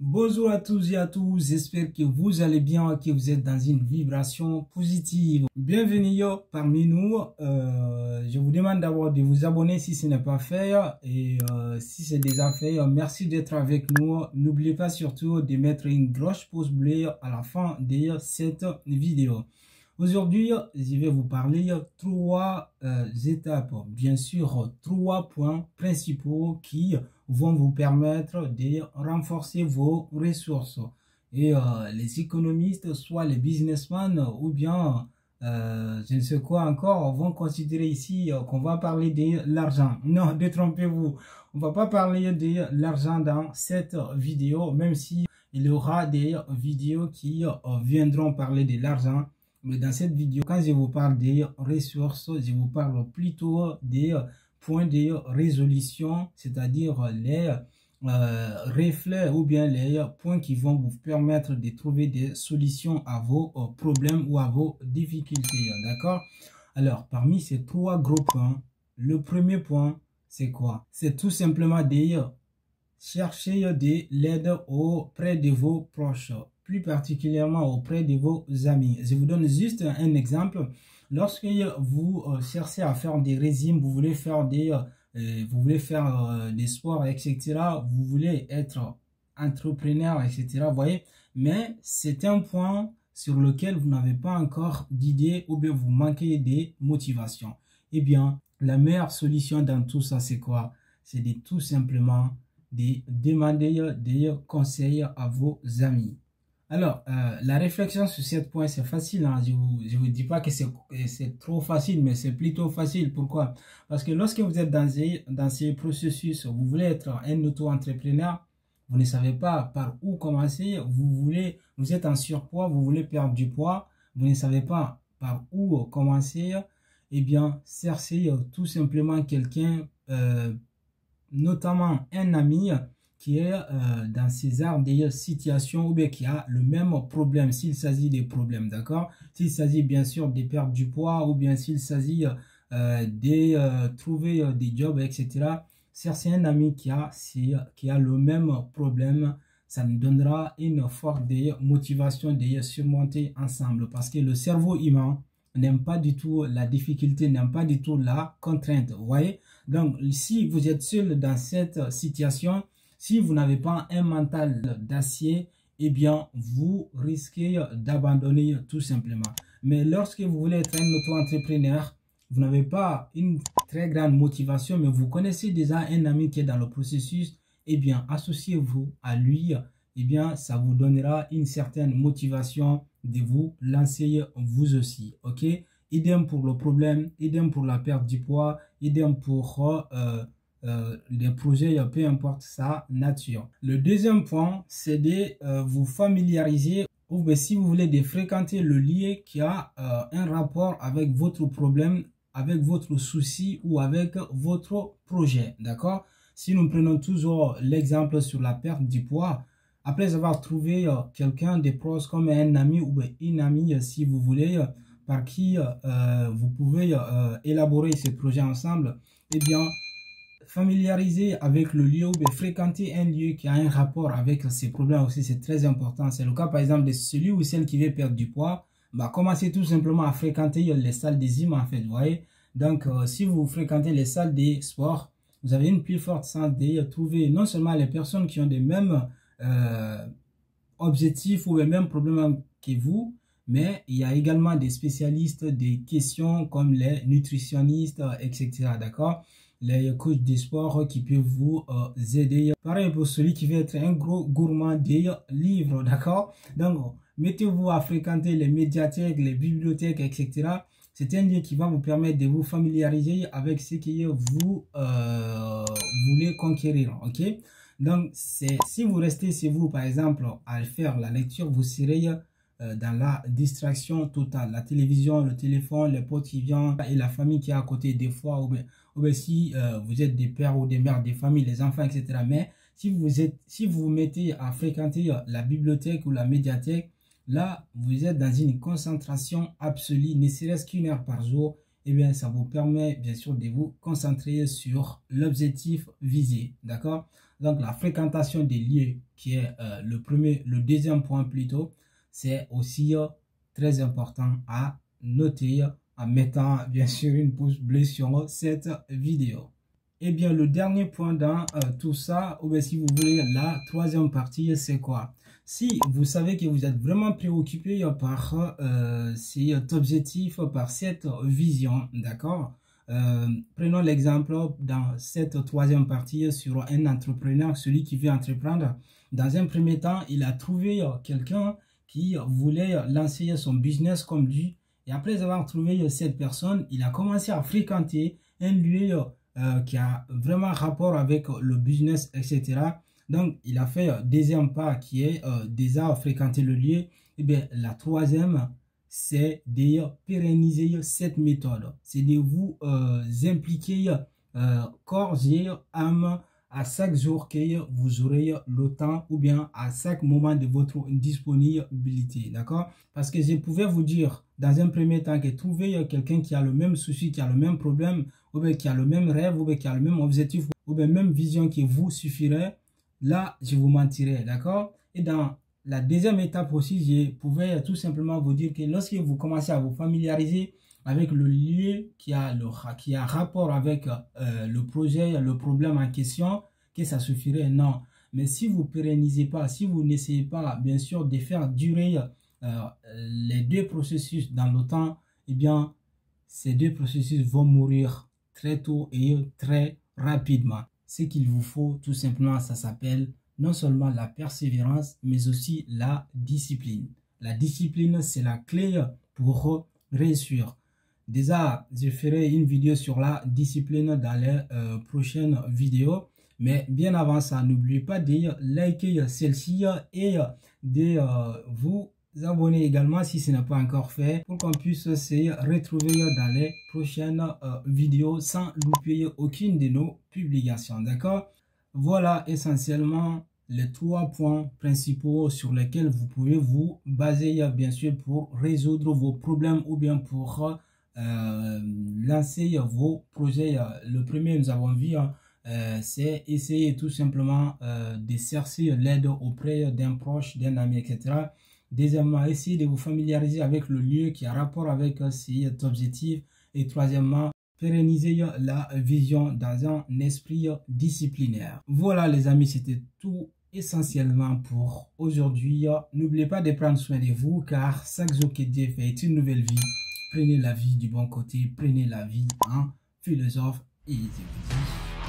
Bonjour à tous et à tous, j'espère que vous allez bien, que vous êtes dans une vibration positive. Bienvenue parmi nous. Je vous demande d'abord de vous abonner si ce n'est pas fait et si c'est déjà fait, merci d'être avec nous. N'oubliez pas surtout de mettre une grosse pouce bleu à la fin de cette vidéo. Aujourd'hui, je vais vous parler trois étapes, bien sûr, trois points principaux qui vont vous permettre de renforcer vos ressources. Et les économistes, soit les businessmen ou bien je ne sais quoi encore, vont considérer ici qu'on va parler de l'argent. Non, détrompez-vous, on va pas parler de l'argent dans cette vidéo, même si il y aura des vidéos qui viendront parler de l'argent. Mais dans cette vidéo, quand je vous parle des ressources, je vous parle plutôt des points de résolution, c'est-à-dire les reflets ou bien les points qui vont vous permettre de trouver des solutions à vos problèmes ou à vos difficultés. D'accord? Alors, parmi ces trois gros points, le premier point, c'est quoi? C'est tout simplement de chercher de l'aide auprès de vos proches, plus particulièrement auprès de vos amis. Je vous donne juste un exemple. Lorsque vous cherchez à faire des régimes, vous voulez faire des sports, etc., vous voulez être entrepreneur, etc., vous voyez, mais c'est un point sur lequel vous n'avez pas encore d'idée ou bien vous manquez de motivation. Eh bien, la meilleure solution dans tout ça, c'est quoi? C'est de tout simplement de demander des conseils à vos amis. Alors, la réflexion sur ce point, c'est facile. Hein? Je vous dis pas que c'est trop facile, mais c'est plutôt facile. Pourquoi? Parce que lorsque vous êtes dans ces processus, vous voulez être un auto-entrepreneur, vous ne savez pas par où commencer, vous êtes en surpoids, vous voulez perdre du poids, vous ne savez pas par où commencer, eh bien, cherchez tout simplement quelqu'un, notamment un ami qui est dans ces genres de situations ou bien qui a le même problème, s'il s'agit des problèmes, d'accord? S'il s'agit bien sûr de perdre du poids ou bien s'il s'agit de trouver des jobs, etc. C'est un ami qui a le même problème, ça nous donnera une forte motivation de surmonter ensemble parce que le cerveau humain n'aime pas du tout la difficulté, n'aime pas du tout la contrainte, vous voyez? Donc, si vous êtes seul dans cette situation, si vous n'avez pas un mental d'acier, eh bien, vous risquez d'abandonner tout simplement. Mais lorsque vous voulez être un auto-entrepreneur, vous n'avez pas une très grande motivation, mais vous connaissez déjà un ami qui est dans le processus, eh bien, associez-vous à lui, eh bien, ça vous donnera une certaine motivation de vous lancer vous aussi, ok? Idem pour le problème, idem pour la perte du poids, idem pour les projets, peu importe sa nature. Le deuxième point, c'est de vous familiariser ou bien si vous voulez de fréquenter le lieu qui a un rapport avec votre problème, avec votre souci ou avec votre projet, d'accord? Si nous prenons toujours l'exemple sur la perte du poids, après avoir trouvé quelqu'un de proche comme un ami ou une amie, si vous voulez, par qui vous pouvez élaborer ce projet ensemble, eh bien, familiariser avec le lieu ou bien fréquenter un lieu qui a un rapport avec ces problèmes aussi, c'est très important. C'est le cas par exemple de celui ou celle qui veut perdre du poids, bah, commencez tout simplement à fréquenter les salles de gym en fait, vous voyez. Donc, si vous fréquentez les salles de sport, vous avez une plus forte chance de trouver non seulement les personnes qui ont les mêmes objectifs ou les mêmes problèmes que vous, mais il y a également des spécialistes des questions comme les nutritionnistes, etc. D'accord? Les coachs de sport qui peuvent vous aider. Pareil pour celui qui veut être un gros gourmand des livres, d'accord? Donc, mettez-vous à fréquenter les médiathèques, les bibliothèques, etc. C'est un lieu qui va vous permettre de vous familiariser avec ce que vous voulez conquérir, ok? Donc, si vous restez chez vous, par exemple, à faire la lecture, vous serez dans la distraction totale. La télévision, le téléphone, les potes qui viennent et la famille qui est à côté des fois, ou bien si vous êtes des pères ou des mères, des familles, les enfants, etc. Mais si vous vous mettez à fréquenter la bibliothèque ou la médiathèque, là, vous êtes dans une concentration absolue, ne serait-ce qu'une heure par jour, et bien, ça vous permet, bien sûr, de vous concentrer sur l'objectif visé, d'accord? Donc la fréquentation des lieux qui est le deuxième point plutôt, c'est aussi très important à noter en mettant bien sûr une pouce bleu sur cette vidéo. Et bien le dernier point dans tout ça, ou bien si vous voulez la troisième partie, c'est quoi? Si vous savez que vous êtes vraiment préoccupé par cet objectif, par cette vision, d'accord? Prenons l'exemple dans cette troisième partie sur un entrepreneur, celui qui veut entreprendre. Dans un premier temps, il a trouvé quelqu'un qui voulait lancer son business comme lui. Et après avoir trouvé cette personne, il a commencé à fréquenter un lieu qui a vraiment rapport avec le business, etc. Donc, il a fait deuxième pas qui est déjà fréquenter le lieu. Et bien, la troisième, c'est de pérenniser cette méthode. C'est de vous impliquer corps et âme à chaque jour que vous aurez le temps ou bien à chaque moment de votre disponibilité. D'accord? Parce que je pouvais vous dire dans un premier temps que trouver quelqu'un qui a le même souci, qui a le même problème, ou bien qui a le même rêve, ou bien qui a le même objectif, ou bien même vision qui vous suffirait, là, je vous mentirais. D'accord? Et dans la deuxième étape aussi, je pouvais tout simplement vous dire que lorsque vous commencez à vous familiariser avec le lieu qui a rapport avec le projet, le problème en question, que ça suffirait, non. Mais si vous ne pérennisez pas, si vous n'essayez pas, bien sûr, de faire durer les deux processus dans le temps, eh bien, ces deux processus vont mourir très tôt et très rapidement. Ce qu'il vous faut, tout simplement, ça s'appelle non seulement la persévérance, mais aussi la discipline. La discipline, c'est la clé pour réussir. Déjà, je ferai une vidéo sur la discipline dans les prochaines vidéos. Mais bien avant ça, n'oubliez pas de liker celle-ci et de vous abonner également si ce n'est pas encore fait pour qu'on puisse se retrouver dans les prochaines vidéos sans louper aucune de nos publications. D'accord? Voilà essentiellement les 3 points principaux sur lesquels vous pouvez vous baser bien sûr pour résoudre vos problèmes ou bien pour lancer vos projets. Le premier, nous avons vu, c'est essayer tout simplement de chercher l'aide auprès d'un proche, d'un ami, etc. Deuxièmement, essayez de vous familiariser avec le lieu qui a rapport avec cet objectif. Et troisièmement, pérenniser la vision dans un esprit disciplinaire. Voilà les amis, c'était tout essentiellement pour aujourd'hui. N'oubliez pas de prendre soin de vous car chaque jour que Dieu fait est une nouvelle vie. Prenez la vie du bon côté, prenez la vie en philosophe et je vous dis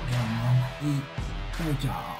vraiment et ciao ciao.